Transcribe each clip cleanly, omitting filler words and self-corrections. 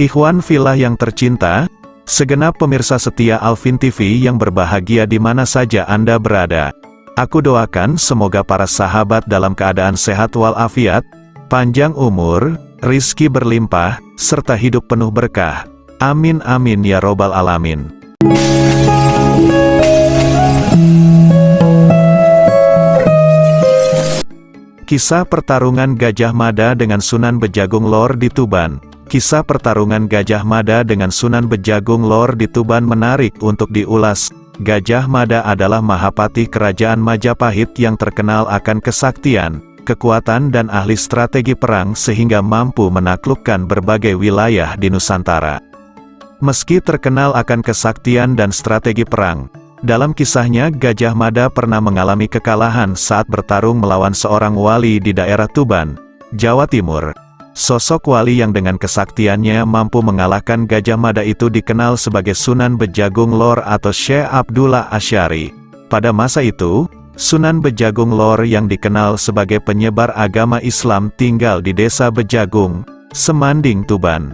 Ikhwan Fillah yang tercinta, segenap pemirsa setia Alvin TV yang berbahagia di mana saja Anda berada. Aku doakan semoga para sahabat dalam keadaan sehat walafiat, panjang umur, rizki berlimpah, serta hidup penuh berkah. Amin amin ya robbal alamin. Kisah pertarungan Gajah Mada dengan Sunan Bejagung Lor di Tuban. Kisah pertarungan Gajah Mada dengan Sunan Bejagung Lor di Tuban menarik untuk diulas. Gajah Mada adalah Mahapati Kerajaan Majapahit yang terkenal akan kesaktian, kekuatan dan ahli strategi perang sehingga mampu menaklukkan berbagai wilayah di Nusantara. Meski terkenal akan kesaktian dan strategi perang, dalam kisahnya Gajah Mada pernah mengalami kekalahan saat bertarung melawan seorang wali di daerah Tuban, Jawa Timur. Sosok wali yang dengan kesaktiannya mampu mengalahkan Gajah Mada itu dikenal sebagai Sunan Bejagung Lor atau Syekh Abdullah Asy'ari. Pada masa itu, Sunan Bejagung Lor yang dikenal sebagai penyebar agama Islam tinggal di desa Bejagung, Semanding, Tuban.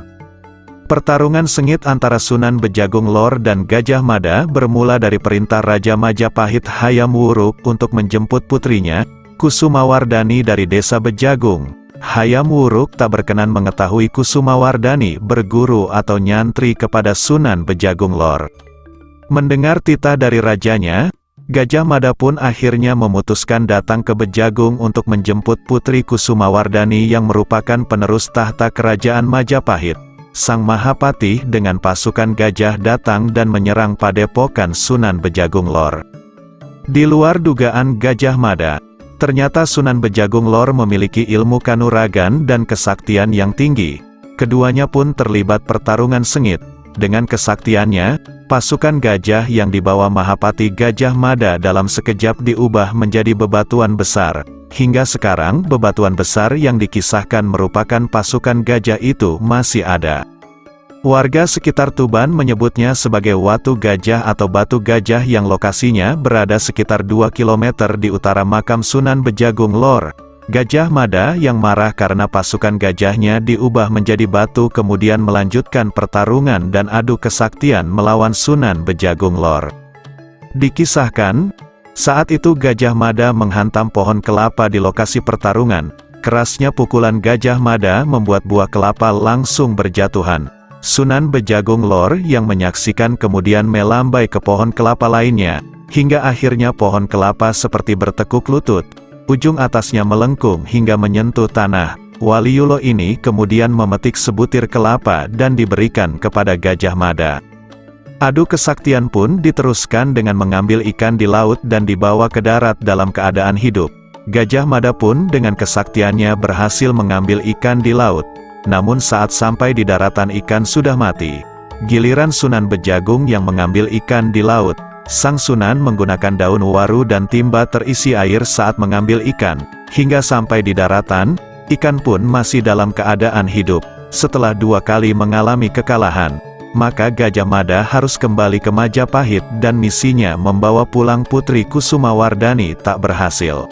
Pertarungan sengit antara Sunan Bejagung Lor dan Gajah Mada bermula dari perintah Raja Majapahit Hayam Wuruk untuk menjemput putrinya, Kusumawardhani dari desa Bejagung. Hayam Wuruk tak berkenan mengetahui Kusumawardhani berguru atau nyantri kepada Sunan Bejagung Lor. Mendengar titah dari rajanya, Gajah Mada pun akhirnya memutuskan datang ke Bejagung untuk menjemput putri Kusumawardhani yang merupakan penerus tahta kerajaan Majapahit. Sang Mahapati dengan pasukan gajah datang dan menyerang padepokan Sunan Bejagung Lor. Di luar dugaan Gajah Mada, ternyata Sunan Bejagung Lor memiliki ilmu kanuragan dan kesaktian yang tinggi. Keduanya pun terlibat pertarungan sengit. Dengan kesaktiannya, pasukan gajah yang dibawa Mahapati Gajah Mada dalam sekejap diubah menjadi bebatuan besar. Hingga sekarang bebatuan besar yang dikisahkan merupakan pasukan gajah itu masih ada. Warga sekitar Tuban menyebutnya sebagai Watu Gajah atau Batu Gajah yang lokasinya berada sekitar 2 km di utara makam Sunan Bejagung Lor. Gajah Mada yang marah karena pasukan gajahnya diubah menjadi batu kemudian melanjutkan pertarungan dan adu kesaktian melawan Sunan Bejagung Lor. Dikisahkan, saat itu Gajah Mada menghantam pohon kelapa di lokasi pertarungan. Kerasnya pukulan Gajah Mada membuat buah kelapa langsung berjatuhan. Sunan Bejagung Lor yang menyaksikan kemudian melambai ke pohon kelapa lainnya, hingga akhirnya pohon kelapa seperti bertekuk lutut. Ujung atasnya melengkung hingga menyentuh tanah. Waliullah ini kemudian memetik sebutir kelapa dan diberikan kepada Gajah Mada. Adu kesaktian pun diteruskan dengan mengambil ikan di laut dan dibawa ke darat dalam keadaan hidup. Gajah Mada pun dengan kesaktiannya berhasil mengambil ikan di laut. Namun saat sampai di daratan ikan sudah mati. Giliran Sunan Bejagung yang mengambil ikan di laut. Sang Sunan menggunakan daun waru dan timba terisi air saat mengambil ikan. Hingga sampai di daratan, ikan pun masih dalam keadaan hidup. Setelah 2 kali mengalami kekalahan, maka Gajah Mada harus kembali ke Majapahit dan misinya membawa pulang putri Kusumawardhani tak berhasil.